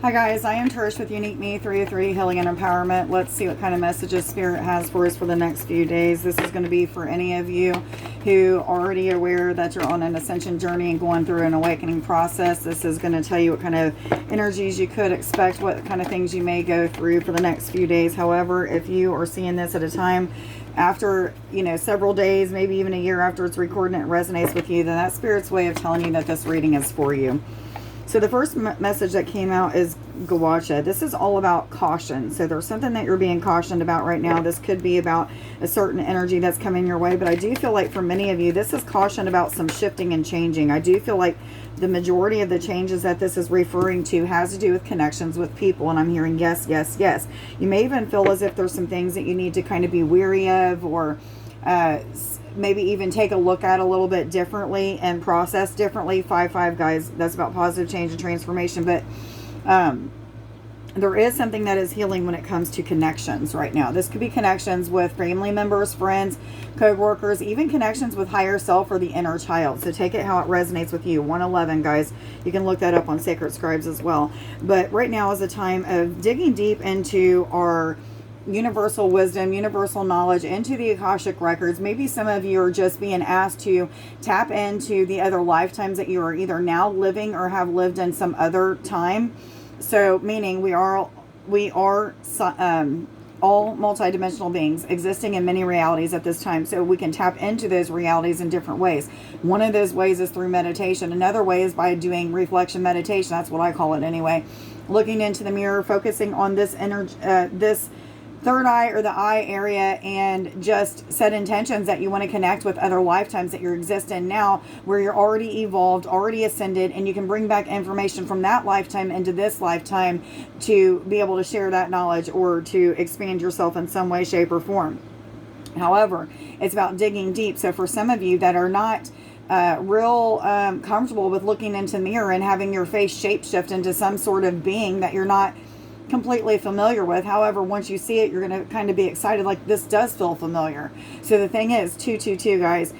Hi guys, I am Trish with Unique Me 303 Healing and Empowerment. Let's see what kind of messages Spirit has for us for the next few days. This is going to be for any of you who are already aware that you're on an ascension journey and going through an awakening process. This is going to tell you what kind of energies you could expect, what kind of things you may go through for the next few days. However, if you are seeing this at a time after, several days, maybe even a year after it's recorded and it resonates with you, then that's Spirit's way of telling you that this reading is for you. So the first message that came out is Gawacha. This is all about caution. So there's something that you're being cautioned about right now. This could be about a certain energy that's coming your way. But I do feel like for many of you, this is caution about some shifting and changing. I do feel like the majority of the changes that this is referring to has to do with connections with people. And I'm hearing yes, yes, yes. You may even feel as if there's some things that you need to kind of be weary of, or maybe even take a look at a little bit differently and process differently. 5-5, guys, that's about positive change and transformation. But there is something that is healing when it comes to connections right now. This could be connections with family members, friends, co-workers, even connections with higher self or the inner child. So take it how it resonates with you. 111, guys. You can look that up on Sacred Scribes as well. But right now is a time of digging deep into our universal wisdom, universal knowledge, into the Akashic records. Maybe some of you are just being asked to tap into the other lifetimes that you are either now living or have lived in some other time. So meaning we are all multidimensional beings existing in many realities at this time. So we can tap into those realities in different ways. One of those ways is through meditation. Another way is by doing reflection meditation. That's what I call it anyway. Looking into the mirror, focusing on this energy, this third eye or the eye area, and just set intentions that you want to connect with other lifetimes that you exist in now, where you're already evolved, already ascended, and you can bring back information from that lifetime into this lifetime to be able to share that knowledge or to expand yourself in some way, shape, or form. However, it's about digging deep. So for some of you that are not real comfortable with looking into the mirror and having your face shapeshift into some sort of being that you're not completely familiar with. However, once you see it, you're going to kind of be excited, like this does feel familiar. So the thing is, 222, guys,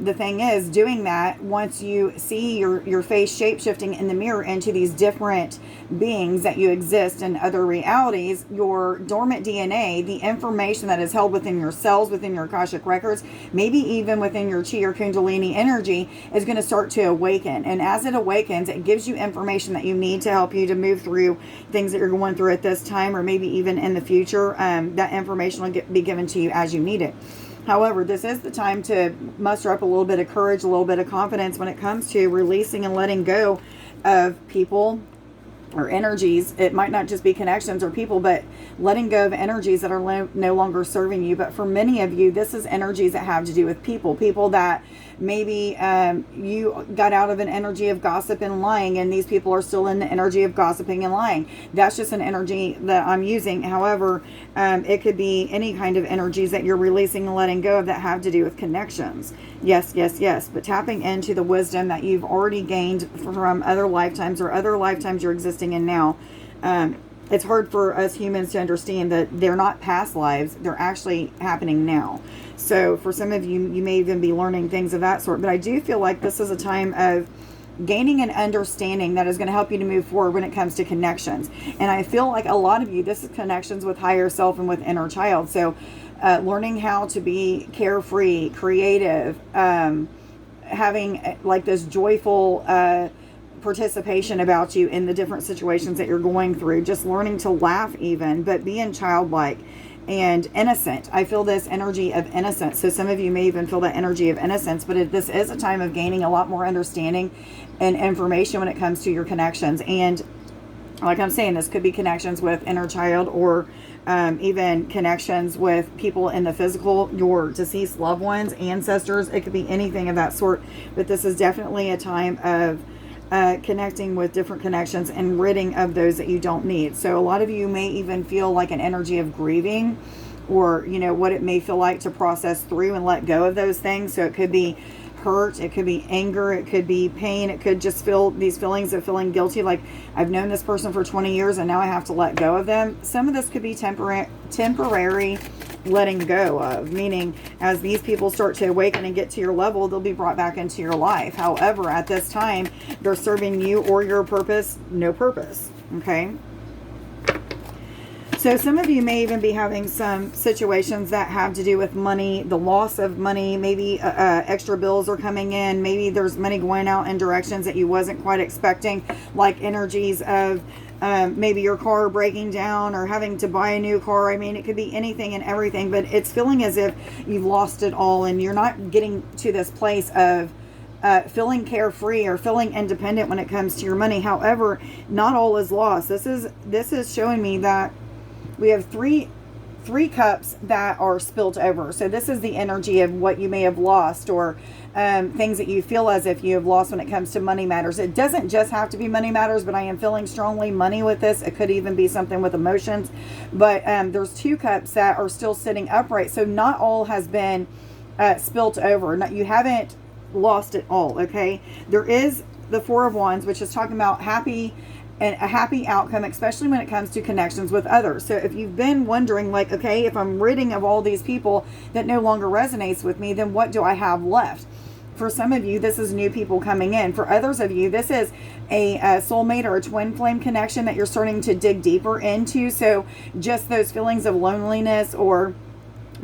the thing is, doing that, once you see your face shape-shifting in the mirror into these different beings that you exist in other realities, your dormant DNA, the information that is held within your cells, within your Akashic records, maybe even within your Chi or Kundalini energy, is going to start to awaken. And as it awakens, it gives you information that you need to help you to move through things that you're going through at this time, or maybe even in the future. That information will be given to you as you need it. However, this is the time to muster up a little bit of courage, a little bit of confidence when it comes to releasing and letting go of people or energies. It might not just be connections or people, but letting go of energies that are no longer serving you. But for many of you, this is energies that have to do with people that maybe you got out of an energy of gossip and lying, and these people are still in the energy of gossiping and lying. That's just an energy that I'm using. However, it could be any kind of energies that you're releasing and letting go of that have to do with connections. Yes, yes, yes. But tapping into the wisdom that you've already gained from other lifetimes or other lifetimes you're existing in now. It's hard for us humans to understand that they're not past lives. They're actually happening now. So for some of you, you may even be learning things of that sort. But I do feel like this is a time of gaining an understanding that is going to help you to move forward when it comes to connections. And I feel like a lot of you, this is connections with higher self and with inner child. So learning how to be carefree, creative, having like this joyful participation about you in the different situations that you're going through. Just learning to laugh even, but being childlike and innocent. I feel this energy of innocence. So some of you may even feel that energy of innocence, but this is a time of gaining a lot more understanding and information when it comes to your connections. And like I'm saying, this could be connections with inner child, or even connections with people in the physical, your deceased loved ones, ancestors. It could be anything of that sort. But this is definitely a time of connecting with different connections and ridding of those that you don't need. So a lot of you may even feel like an energy of grieving, or what it may feel like to process through and let go of those things. So it could be hurt, it could be anger, it could be pain, it could just feel these feelings of feeling guilty, like I've known this person for 20 years and now I have to let go of them. Some of this could be temporary letting go of, meaning as these people start to awaken and get to your level, they'll be brought back into your life. However, at this time, they're serving you or your purpose, no purpose. Okay. So some of you may even be having some situations that have to do with money, the loss of money, maybe extra bills are coming in, maybe there's money going out in directions that you wasn't quite expecting, like energies of maybe your car breaking down or having to buy a new car. I mean, it could be anything and everything, but it's feeling as if you've lost it all and you're not getting to this place of feeling carefree or feeling independent when it comes to your money. However, not all is lost. This is showing me that we have three cups that are spilt over. So this is the energy of what you may have lost, or things that you feel as if you have lost when it comes to money matters. It doesn't just have to be money matters, but I am feeling strongly money with this. It could even be something with emotions. But there's 2 cups that are still sitting upright. So not all has been spilt over. You haven't lost it all, okay? There is the 4 of Wands, which is talking about a happy outcome, especially when it comes to connections with others. So if you've been wondering, like, okay, if I'm ridding of all these people that no longer resonates with me, then what do I have left? For some of you, this is new people coming in. For others of you, this is a soulmate or a twin flame connection that you're starting to dig deeper into. So just those feelings of loneliness or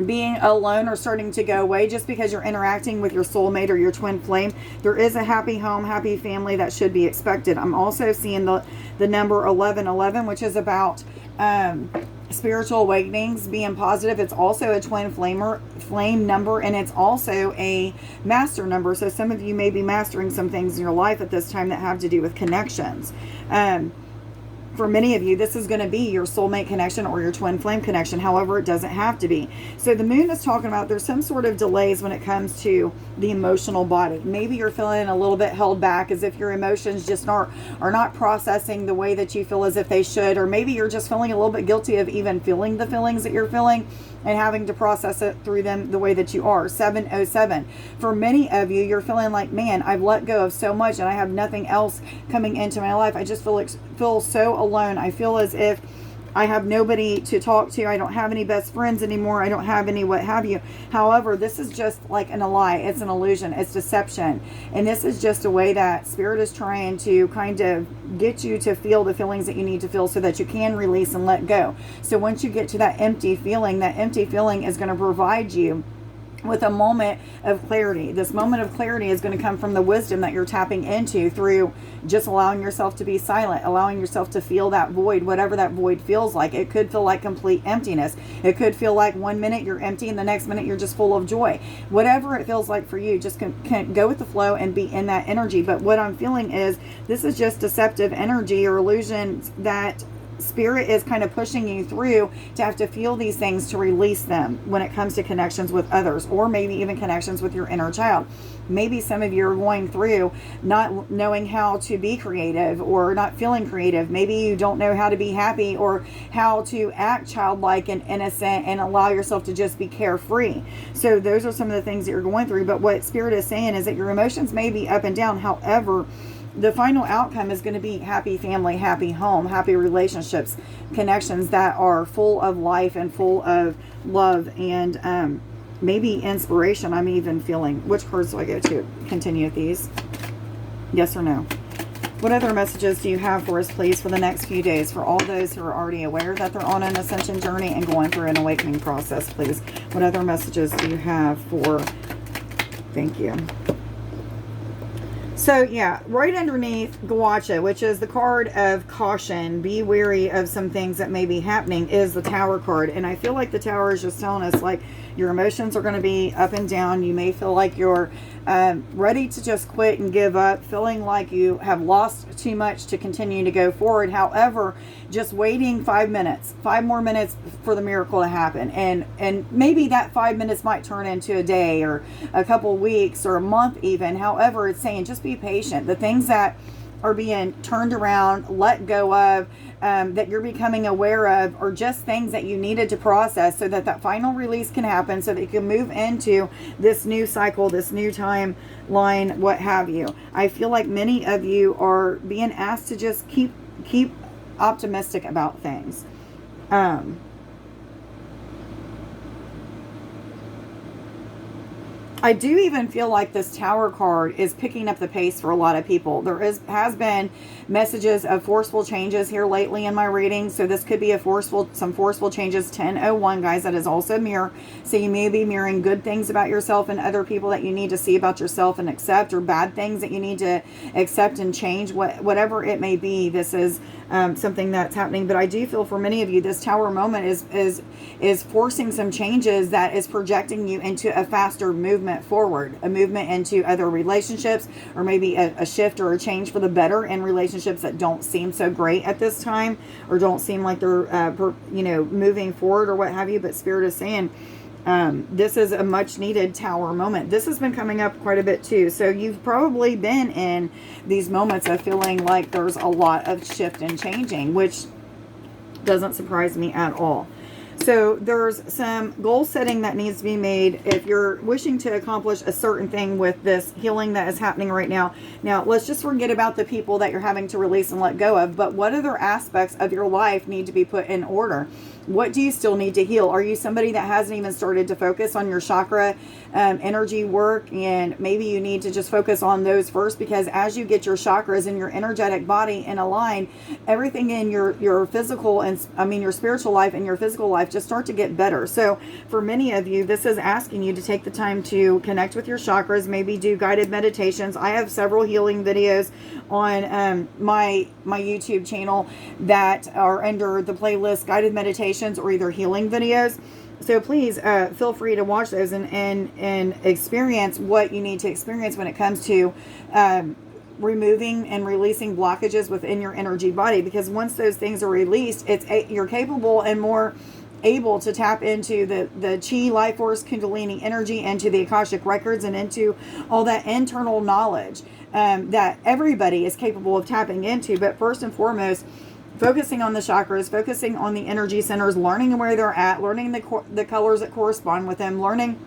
being alone are starting to go away just because you're interacting with your soulmate or your twin flame. There is a happy home, happy family that should be expected. I'm also seeing the number 1111, which is about spiritual awakenings, being positive. It's also a twin flame number, and it's also a master number. So some of you may be mastering some things in your life at this time that have to do with connections. For many of you, this is going to be your soulmate connection or your twin flame connection. However, it doesn't have to be. So the moon is talking about there's some sort of delays when it comes to the emotional body. Maybe you're feeling a little bit held back, as if your emotions just are not processing the way that you feel as if they should. Or maybe you're just feeling a little bit guilty of even feeling the feelings that you're feeling and having to process it through them the way that you are. 707. For many of you, you're feeling like, man, I've let go of so much and I have nothing else coming into my life. I just feel so alone. I feel as if I have nobody to talk to. I don't have any best friends anymore. I don't have any what have you. However, this is just like a lie. It's an illusion. It's deception. And this is just a way that Spirit is trying to kind of get you to feel the feelings that you need to feel so that you can release and let go. So once you get to that empty feeling is going to provide you with a moment of clarity. This moment of clarity is going to come from the wisdom that you're tapping into through just allowing yourself to be silent, allowing yourself to feel that void, whatever that void feels like. It could feel like complete emptiness. It could feel like 1 minute you're empty and the next minute you're just full of joy. Whatever it feels like for you, just can go with the flow and be in that energy. But what I'm feeling is this is just deceptive energy or illusions that Spirit is kind of pushing you through to have to feel these things to release them when it comes to connections with others, or maybe even connections with your inner child. Maybe some of you are going through not knowing how to be creative or not feeling creative. Maybe you don't know how to be happy or how to act childlike and innocent and allow yourself to just be carefree. So those are some of the things that you're going through. But what Spirit is saying is that your emotions may be up and down. However, the final outcome is going to be happy family, happy home, happy relationships, connections that are full of life and full of love and maybe inspiration. I'm even feeling. Which cards do I go to? Continue with these. Yes or no? What other messages do you have for us, please, for the next few days? For all those who are already aware that they're on an ascension journey and going through an awakening process, please. What other messages do you have for... Thank you. So yeah, right underneath Gawacha, which is the card of caution, be wary of some things that may be happening, is the Tower card. And I feel like the Tower is just telling us, like, your emotions are going to be up and down. You may feel like you're ready to just quit and give up, feeling like you have lost too much to continue to go forward. However, just waiting 5 minutes, 5 more minutes for the miracle to happen. And maybe that 5 minutes might turn into a day or a couple weeks or a month even. However, it's saying just be patient. The things that are being turned around, let go of, that you're becoming aware of, or just things that you needed to process so that that final release can happen, so that you can move into this new cycle, this new timeline, what have you. I feel like many of you are being asked to just keep optimistic about things. I do even feel like this Tower card is picking up the pace for a lot of people. There has been messages of forceful changes here lately in my reading. So this could be some forceful changes. 1001, guys, that is also a mirror. So you may be mirroring good things about yourself and other people that you need to see about yourself and accept, or bad things that you need to accept and change. Whatever it may be, this is something that's happening. But I do feel for many of you, this Tower moment is forcing some changes that is projecting you into a faster movement forward, a movement into other relationships, or maybe a shift or a change for the better in relationships that don't seem so great at this time, or don't seem like they're moving forward or what have you. But Spirit is saying this is a much needed Tower moment. This has been coming up quite a bit too. So you've probably been in these moments of feeling like there's a lot of shift and changing, which doesn't surprise me at all. So there's some goal setting that needs to be made if you're wishing to accomplish a certain thing with this healing that is happening right now. Now, let's just forget about the people that you're having to release and let go of. But what other aspects of your life need to be put in order? What do you still need to heal? Are you somebody that hasn't even started to focus on your chakra energy work? And maybe you need to just focus on those first, because as you get your chakras and your energetic body in align, everything in your physical and your spiritual life and your physical life just start to get better. So for many of you, this is asking you to take the time to connect with your chakras, maybe do guided meditations. I have several healing videos on my YouTube channel that are under the playlist guided meditations, or either healing videos. So please feel free to watch those and experience what you need to experience when it comes to removing and releasing blockages within your energy body. Because once those things are released, you're capable and more able to tap into the chi, life force, kundalini energy, into the Akashic records, and into all that internal knowledge that everybody is capable of tapping into. But first and foremost, focusing on the chakras, focusing on the energy centers, learning where they're at, learning the colors that correspond with them, learning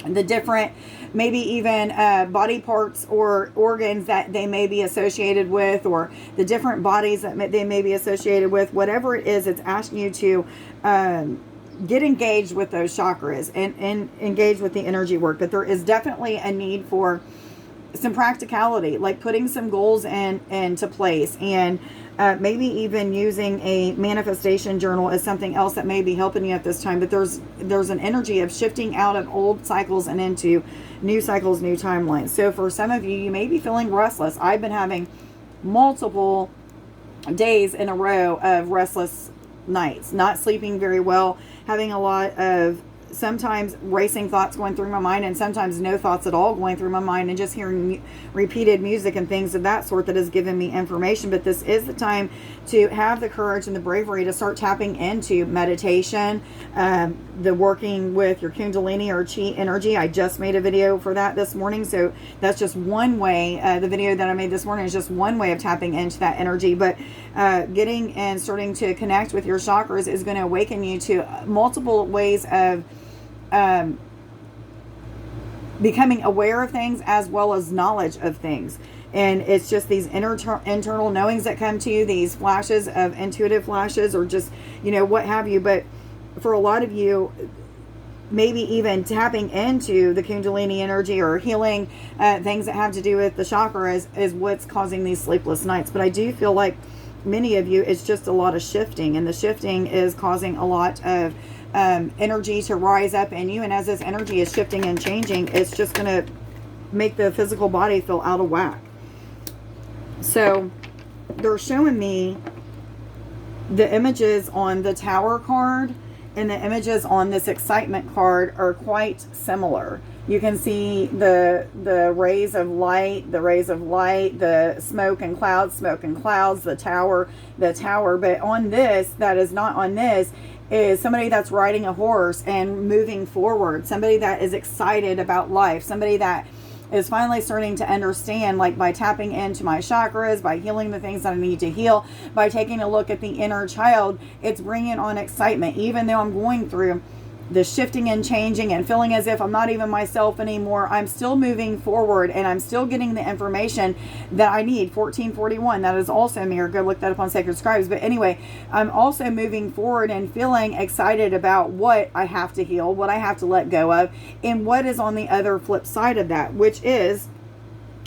the different, maybe even body parts or organs that they may be associated with, or the different bodies that they may be associated with. Whatever it is, it's asking you to get engaged with those chakras and engage with the energy work. But there is definitely a need for some practicality, like putting some goals into place, and maybe even using a manifestation journal as something else that may be helping you at this time. But there's an energy of shifting out of old cycles and into new cycles, new timelines. So for some of you, you may be feeling restless. I've been having multiple days in a row of restless nights, not sleeping very well, having a lot of sometimes racing thoughts going through my mind, and sometimes no thoughts at all going through my mind, and just hearing repeated music and things of that sort that has given me information. But this is the time to have the courage and the bravery to start tapping into meditation, the working with your kundalini or chi energy. I just made a video for that this morning, so that's just one way. The video that I made this morning is just one way of tapping into that energy. But getting and starting to connect with your chakras is going to awaken you to multiple ways of becoming aware of things, as well as knowledge of things. And it's just these internal knowings that come to you, these flashes of intuitive flashes, or just, what have you. But for a lot of you, maybe even tapping into the kundalini energy or healing things that have to do with the chakras is what's causing these sleepless nights. But I do feel like many of you, it's just a lot of shifting, and the shifting is causing a lot of energy to rise up in you. And as this energy is shifting and changing, it's just going to make the physical body feel out of whack. So they're showing me the images on the Tower card and the images on this excitement card are quite similar. You can see the rays of light, the smoke and clouds, the tower. But on this, that is not on this, is somebody that's riding a horse and moving forward. Somebody that is excited about life. Somebody that is finally starting to understand, like by tapping into my chakras, by healing the things that I need to heal, by taking a look at the inner child, it's bringing on excitement. Even though I'm going through the shifting and changing and feeling as if I'm not even myself anymore, I'm still moving forward and I'm still getting the information that I need. 1441, that is also mirror. Go look that up on Sacred Scribes. But anyway, I'm also moving forward and feeling excited about what I have to heal, what I have to let go of, and what is on the other flip side of that, which is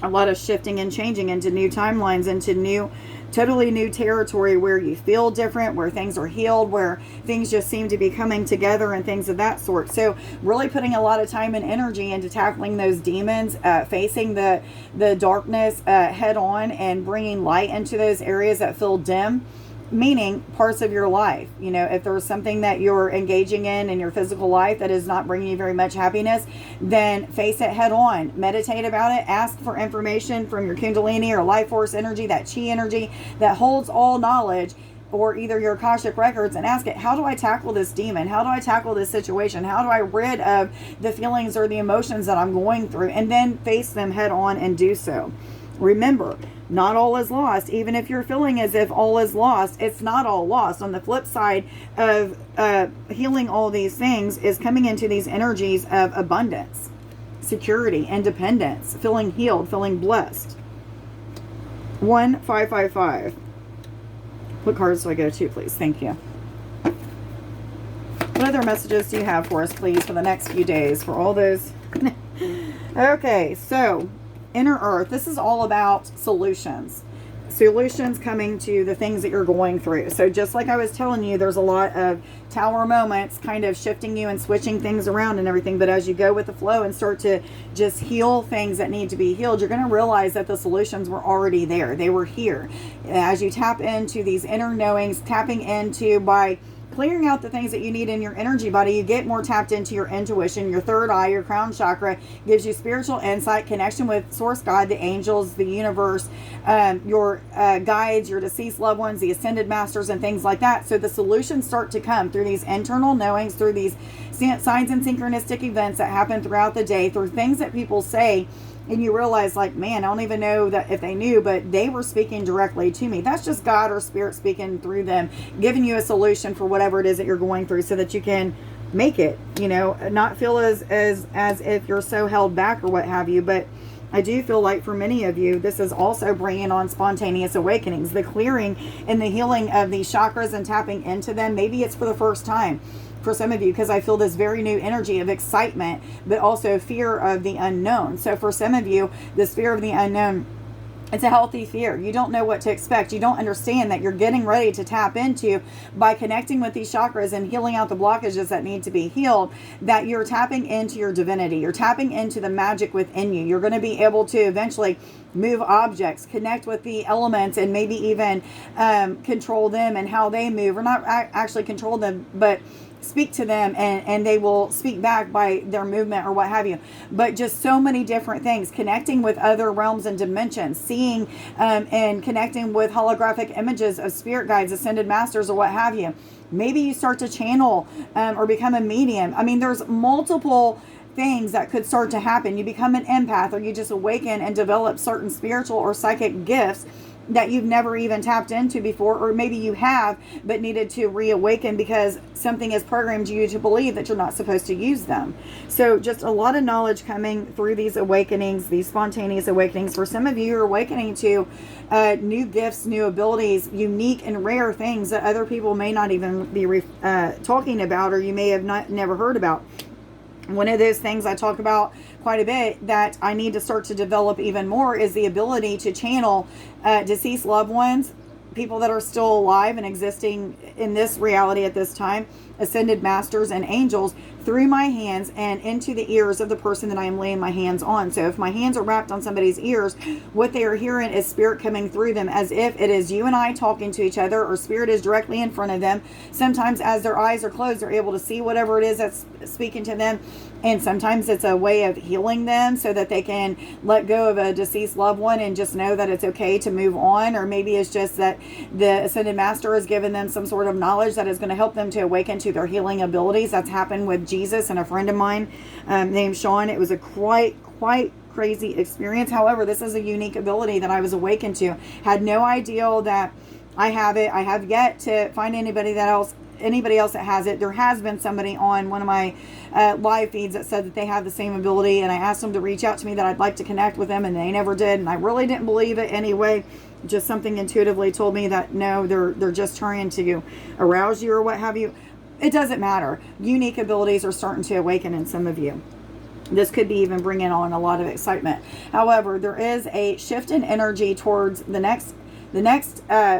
a lot of shifting and changing into new timelines, into totally new territory where you feel different, where things are healed, where things just seem to be coming together and things of that sort. So really putting a lot of time and energy into tackling those demons, facing the darkness head on, and bringing light into those areas that feel dim. Meaning parts of your life, if there's something that you're engaging in your physical life that is not bringing you very much happiness, then face it head on, meditate about it, ask for information from your Kundalini or life force energy, that chi energy that holds all knowledge, or either your Cashapp records, and ask it, how do I tackle this demon? How do I tackle this situation? How do I rid of the feelings or the emotions that I'm going through? And then face them head on and do so. Remember, not all is lost. Even if you're feeling as if all is lost, it's not all lost. On the flip side of healing all these things is coming into these energies of abundance, security, independence, feeling healed, feeling blessed. 1555. What cards do I go to, please? Thank you. What other messages do you have for us, please, for the next few days, for all those? Okay, so Inner Earth, this is all about solutions coming to the things that you're going through. So just like I was telling you, there's a lot of tower moments kind of shifting you and switching things around and everything. But as you go with the flow and start to just heal things that need to be healed, you're going to realize that the solutions were already there. They were here. As you tap into these inner knowings, tapping into by clearing out the things that you need in your energy body, you get more tapped into your intuition. Your third eye, your crown chakra, gives you spiritual insight, connection with source God, the angels, the universe, your guides, your deceased loved ones, the ascended masters, and things like that. So the solutions start to come through these internal knowings, through these signs and synchronistic events that happen throughout the day, through things that people say, and you realize, like, man, I don't even know that if they knew, but they were speaking directly to me. That's just God or Spirit speaking through them, giving you a solution for whatever it is that you're going through, so that you can make it, not feel as if you're so held back or what have you. But I do feel like for many of you, this is also bringing on spontaneous awakenings, the clearing and the healing of these chakras and tapping into them. Maybe it's for the first time for some of you, because I feel this very new energy of excitement, but also fear of the unknown. So for some of you, this fear of the unknown, it's a healthy fear. You don't know what to expect. You don't understand that you're getting ready to tap into, by connecting with these chakras and healing out the blockages that need to be healed, that you're tapping into your divinity. You're tapping into the magic within you. You're going to be able to eventually move objects, connect with the elements, and maybe even control them and how they move, or not actually control them, but speak to them, and they will speak back by their movement or what have you. But just so many different things, connecting with other realms and dimensions, seeing and connecting with holographic images of spirit guides, ascended masters, or what have you. Maybe you start to channel or become a medium. I mean, there's multiple things that could start to happen. You become an empath, or you just awaken and develop certain spiritual or psychic gifts that you've never even tapped into before, or maybe you have but needed to reawaken because something has programmed you to believe that you're not supposed to use them. So just a lot of knowledge coming through these awakenings, these spontaneous awakenings. For some of you, you're awakening to new gifts, new abilities, unique and rare things that other people may not even be talking about, or you may have never heard about. One of those things I talk about quite a bit that I need to start to develop even more is the ability to channel deceased loved ones, people that are still alive and existing in this reality at this time, ascended masters and angels, through my hands and into the ears of the person that I am laying my hands on. So if my hands are wrapped on somebody's ears, what they are hearing is spirit coming through them, as if it is you and I talking to each other, or spirit is directly in front of them. Sometimes as their eyes are closed, they're able to see whatever it is that's speaking to them. And sometimes it's a way of healing them so that they can let go of a deceased loved one and just know that it's okay to move on. Or maybe it's just that the Ascended Master has given them some sort of knowledge that is going to help them to awaken to their healing abilities. That's happened with Jesus and a friend of mine named Sean. It was a quite crazy experience. However, this is a unique ability that I was awakened to. Had no idea that I have it. I have yet to find anybody else that has it. There has been somebody on one of my live feeds that said that they have the same ability, and I asked them to reach out to me that I'd like to connect with them, and they never did, and I really didn't believe it anyway. Just something intuitively told me that no, they're just trying to arouse you or what have you. It doesn't matter. Unique abilities are starting to awaken in some of you. This could be even bringing on a lot of excitement. However, there is a shift in energy towards the next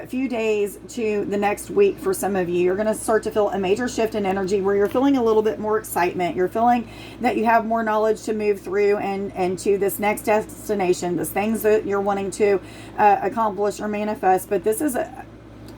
few days to the next week. For some of you, you're going to start to feel a major shift in energy where you're feeling a little bit more excitement. You're feeling that you have more knowledge to move through and to this next destination, the things that you're wanting to accomplish or manifest. But this is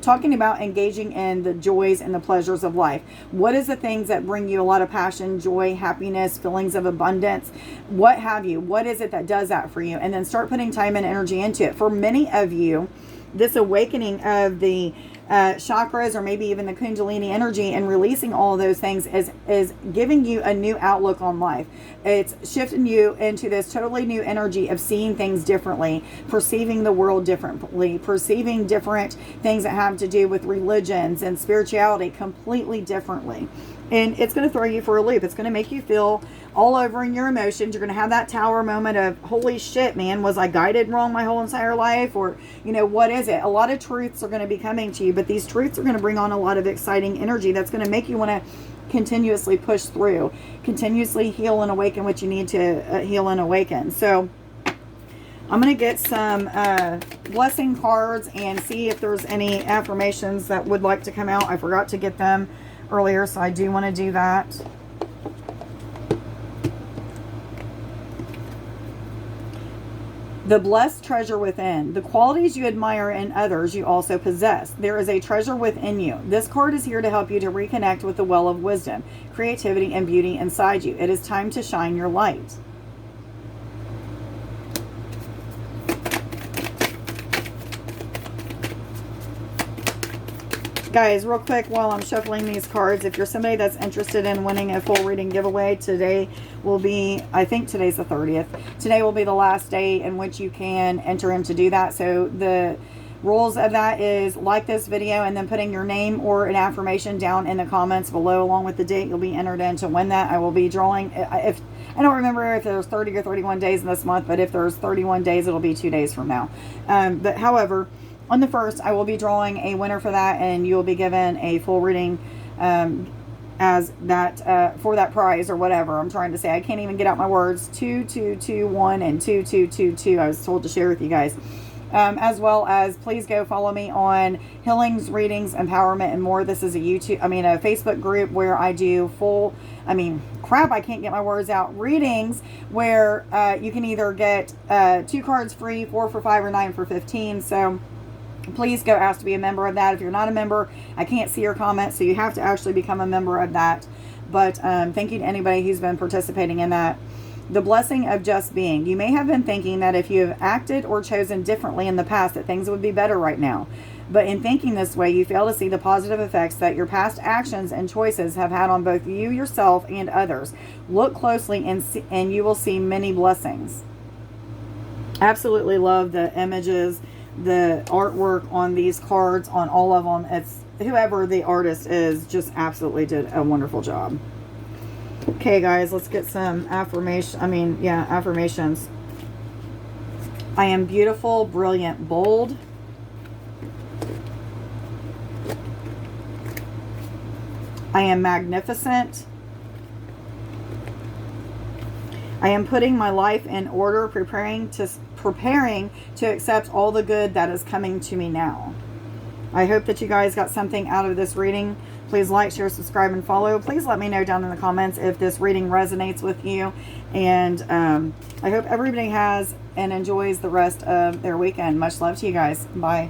talking about engaging in the joys and the pleasures of life. What is the things that bring you a lot of passion, joy, happiness, feelings of abundance, what have you? What is it that does that for you? And then start putting time and energy into it. For many of you, this awakening of the chakras, or maybe even the Kundalini energy, and releasing all of those things is giving you a new outlook on life. It's shifting you into this totally new energy of seeing things differently, perceiving the world differently, perceiving different things that have to do with religions and spirituality completely differently. And it's going to throw you for a loop. It's going to make you feel all over in your emotions. You're going to have that tower moment of, holy shit, man, was I guided wrong my whole entire life? Or, what is it? A lot of truths are going to be coming to you, but these truths are going to bring on a lot of exciting energy that's going to make you want to continuously push through, continuously heal and awaken what you need to heal and awaken. So I'm going to get some blessing cards and see if there's any affirmations that would like to come out. I forgot to get them earlier, so I do want to do that. The blessed treasure within. The qualities you admire in others you also possess. There is a treasure within you. This card is here to help you to reconnect with the well of wisdom, creativity, and beauty inside you. It is time to shine your light. Guys, real quick while I'm shuffling these cards, if you're somebody that's interested in winning a full reading giveaway, today will be, I think today's the 30th. Today will be the last day in which you can enter in to do that. So the rules of that is like this video and then putting your name or an affirmation down in the comments below along with the date you'll be entered in to win that. I will be drawing, if I don't remember if there's 30 or 31 days in this month, but if there's 31 days, it'll be 2 days from now. But however, on the 1st, I will be drawing a winner for that, and you will be given a full reading as that for that prize or whatever. I'm trying to say, I can't even get out my words. 2221 and 2222. I was told to share with you guys. As well as please go follow me on Healings, Readings, Empowerment, and More. This is a Facebook group where I do I can't get my words out. Readings where you can either get 2 cards free, 4 for $5 or 9 for $15. So please go ask to be a member of that. If you're not a member, I can't see your comments, so you have to actually become a member of that. But thank you to anybody who's been participating in that. The blessing of just being. You may have been thinking that if you have acted or chosen differently in the past, that things would be better right now. But in thinking this way, you fail to see the positive effects that your past actions and choices have had on both you, yourself, and others. Look closely and you will see many blessings. Absolutely love the images, the artwork on these cards, on all of them. It's whoever the artist is, just absolutely did a wonderful job. Okay, guys, let's get some affirmations. I am beautiful, brilliant, bold. I am magnificent. I am putting my life in order, preparing to accept all the good that is coming to me now. I hope that you guys got something out of this reading. Please like, share, subscribe, and follow. Please let me know down in the comments if this reading resonates with you. And I hope everybody has and enjoys the rest of their weekend. Much love to you guys. Bye.